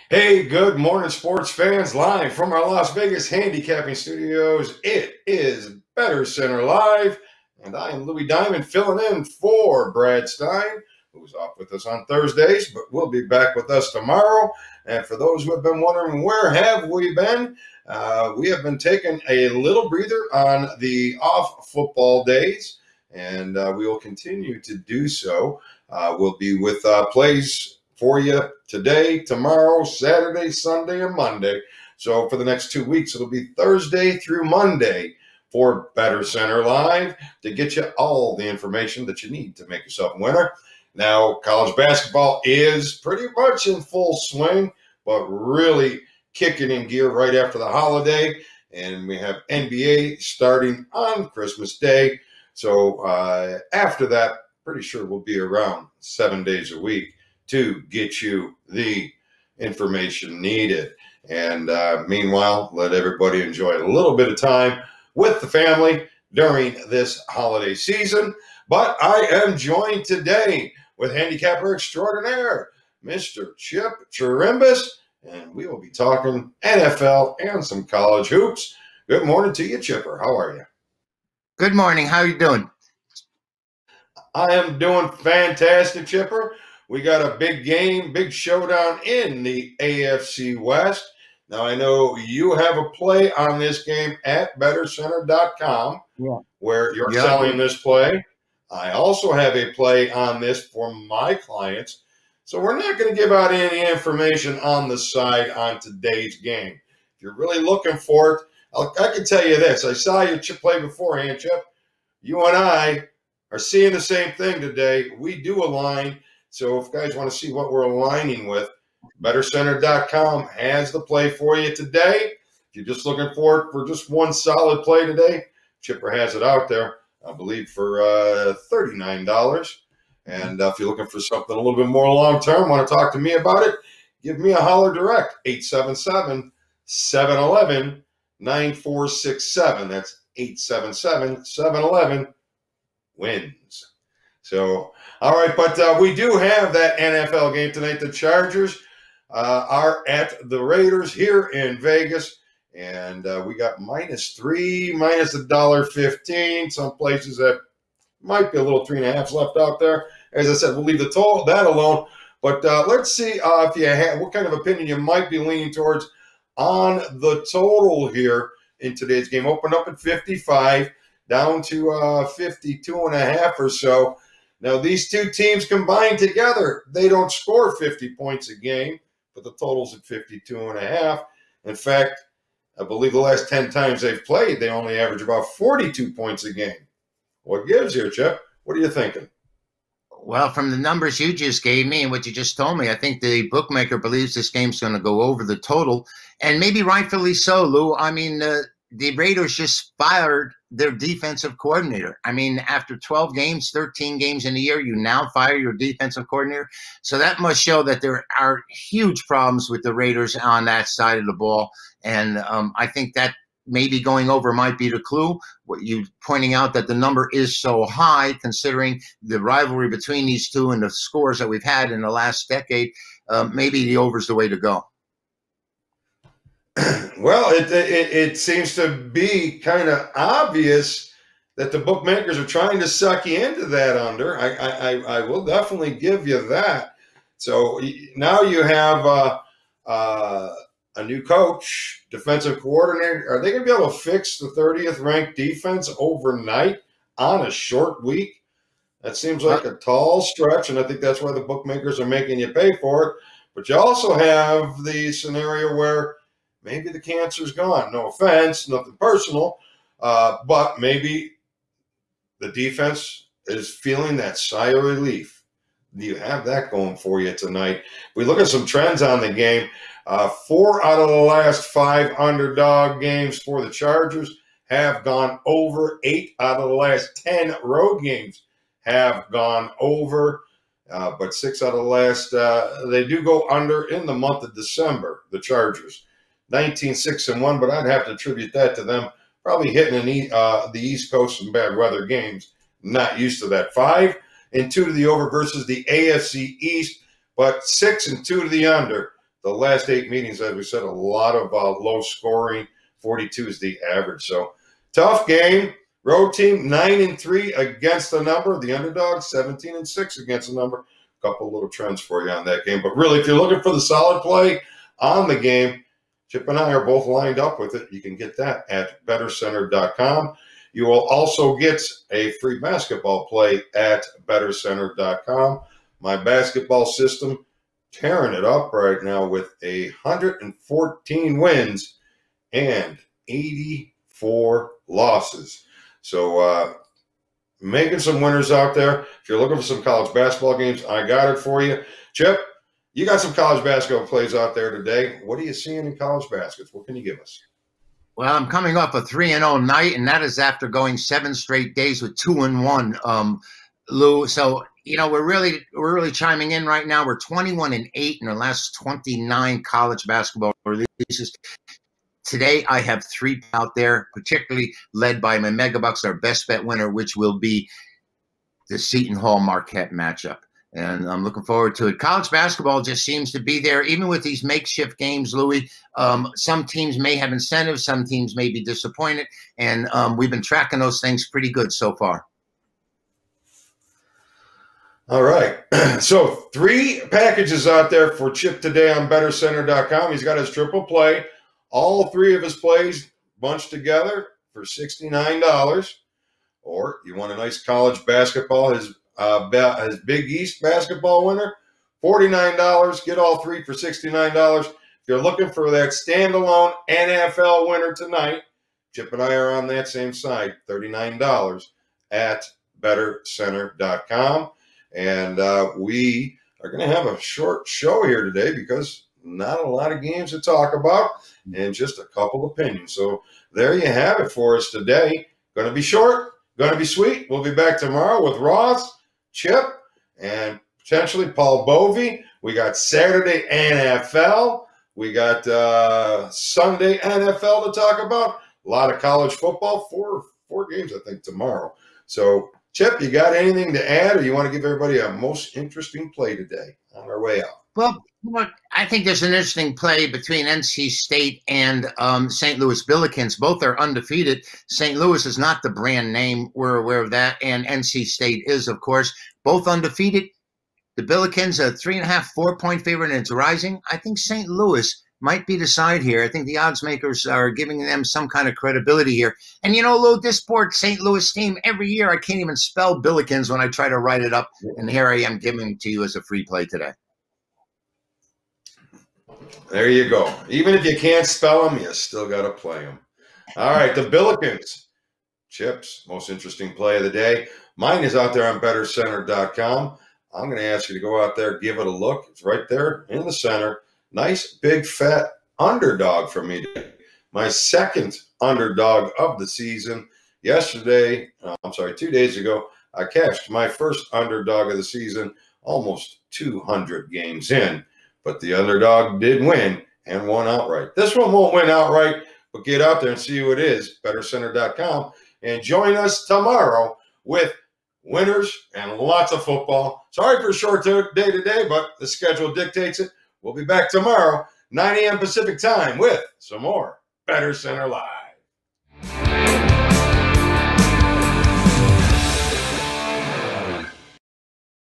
Hey, good morning, sports fans. Live from our Las Vegas handicapping studios, it is Better Center Live, and I am Louis Diamond filling in for Brad Stein, who's off with us on Thursdays, but will be back with us tomorrow. And for those who have been wondering, where have we been? We have been taking a little breather on the off football days, and we will continue to do so. We'll be with plays for you today, tomorrow, Saturday, Sunday, and Monday. So for the next 2 weeks, it'll be Thursday through Monday for Better Center Live to get you all the information that you need to make yourself a winner. Now, college basketball is pretty much in full swing, but really kicking in gear right after the holiday. And we have NBA starting on Christmas Day. So after that, pretty sure we'll be around 7 days a week to get you the information needed. And meanwhile, let everybody enjoy a little bit of time with the family during this holiday season. But I am joined today with handicapper extraordinaire, Mr. Chip Chirimbus, and we will be talking NFL and some college hoops. Good morning to you, Chipper. How are you? Good morning. How are you doing? I am doing fantastic, Chipper. We got a big game, big showdown in the AFC West. Now, I know you have a play on this game at BetterCenter.com where you're selling this play. I also have a play on this for my clients. So we're not going to give out any information on the side on today's game. If you're really looking for it, I can tell you this. I saw your play beforehand, Chip. You and I are seeing the same thing today. We do align. So if guys want to see what we're aligning with, BetterCenter.com has the play for you today. If you're just looking for it for just one solid play today, Chipper has it out there, I believe, for $39. And if you're looking for something a little bit more long-term, want to talk to me about it, give me a holler direct, 877-711-9467. That's 877-711-WINS. So, all right, but we do have that NFL game tonight. The Chargers are at the Raiders here in Vegas, and we got -3, minus $1.15. Some places that might be a little 3.5s left out there. As I said, we'll leave the total that alone. But let's see if you have what kind of opinion you might be leaning towards on the total here in today's game. Opened up at 55, down to 52.5 or so. Now, these two teams combined together, they don't score 50 points a game, but the total's at 52.5. In fact, I believe the last 10 times they've played, they only average about 42 points a game. What gives here, Chip? What are you thinking? Well, from the numbers you just gave me and what you just told me, I think the bookmaker believes this game's going to go over the total, and maybe rightfully so, Lou. I mean, the Raiders just fired their defensive coordinator. I mean, after 12 games, 13 games in a year, you now fire your defensive coordinator. So that must show that there are huge problems with the Raiders on that side of the ball. And I think that maybe going over might be the clue. What you pointing out that the number is so high, considering the rivalry between these two and the scores that we've had in the last decade, maybe the over's the way to go. Well, it seems to be kind of obvious that the bookmakers are trying to suck you into that under. I will definitely give you that. So now you have a new coach, defensive coordinator. Are they going to be able to fix the 30th ranked defense overnight on a short week? That seems like a tall stretch, and I think that's why the bookmakers are making you pay for it. But you also have the scenario where maybe the cancer's gone. No offense, nothing personal, but maybe the defense is feeling that sigh of relief. You have that going for you tonight. We look at some trends on the game. 4 out of the last 5 underdog games for the Chargers have gone over. 8 out of the last 10 road games have gone over. But 6 out of the last, they do go under in the month of December, the Chargers. 19-6-1, but I'd have to attribute that to them probably hitting the East Coast some bad weather games. Not used to that. 5-2 to the over versus the AFC East, but 6-2 to the under the last 8 meetings, as we said, a lot of low scoring. 42 is the average. So tough game. Road team 9-3 against the number. The underdog 17-6 against the number. A couple little trends for you on that game. But really, if you're looking for the solid play on the game, Chip and I are both lined up with it. You can get that at BetterCenter.com. You will also get a free basketball play at BetterCenter.com. My basketball system tearing it up right now with 114 wins and 84 losses. So making some winners out there. If you're looking for some college basketball games, I got it for you. Chip, you got some college basketball plays out there today. What are you seeing in college baskets? What can you give us? Well, I'm coming off a 3-0 night, and that is after going 7 straight days with 2-1, Lou. So, you know, we're really chiming in right now. We're 21-8 in the last 29 college basketball releases. Today, I have 3 out there, particularly led by my Megabucks, our best bet winner, which will be the Seton Hall Marquette matchup. And I'm looking forward to it. College basketball just seems to be there, even with these makeshift games, Louis. Some teams may have incentives. Some teams may be disappointed. And we've been tracking those things pretty good so far. All right. So 3 packages out there for Chip today on BetterCenter.com. He's got his triple play. All 3 of his plays bunched together for $69. Or you want a nice college basketball, his Big East basketball winner, $49. Get all 3 for $69. If you're looking for that standalone NFL winner tonight, Chip and I are on that same side, $39 at BetterCenter.com. And we are going to have a short show here today because not a lot of games to talk about and just a couple opinions. So there you have it for us today. Going to be short, going to be sweet. We'll be back tomorrow with Ross, Chip, and potentially Paul Bovey. We got Saturday NFL. We got Sunday NFL to talk about. A lot of college football. Four games, I think, tomorrow. So, Chip, you got anything to add, or you want to give everybody a most interesting play today on our way out? Well, I think there's an interesting play between NC State and St. Louis Billikens. Both are undefeated. St. Louis is not the brand name. We're aware of that. And NC State is, of course, both undefeated. The Billikens are 3.5, 4-point favorite, and it's rising. I think St. Louis might be the side here. I think the odds makers are giving them some kind of credibility here. And, you know, Lou, this sport, St. Louis team, every year I can't even spell Billikens when I try to write it up. And here I am giving it to you as a free play today. There you go. Even if you can't spell them, you still got to play them. All right, the Billikens. Chip's most interesting play of the day. Mine is out there on BetterCenter.com. I'm going to ask you to go out there, give it a look. It's right there in the center. Nice, big, fat underdog for me today. My second underdog of the season. Yesterday, 2 days ago, I cashed my first underdog of the season, almost 200 games in. But the underdog did win and won outright. This one won't win outright, but get out there and see who it is, BetterCenter.com, and join us tomorrow with winners and lots of football. Sorry for a short day today, but the schedule dictates it. We'll be back tomorrow, 9 a.m. Pacific time with some more Better Center Live.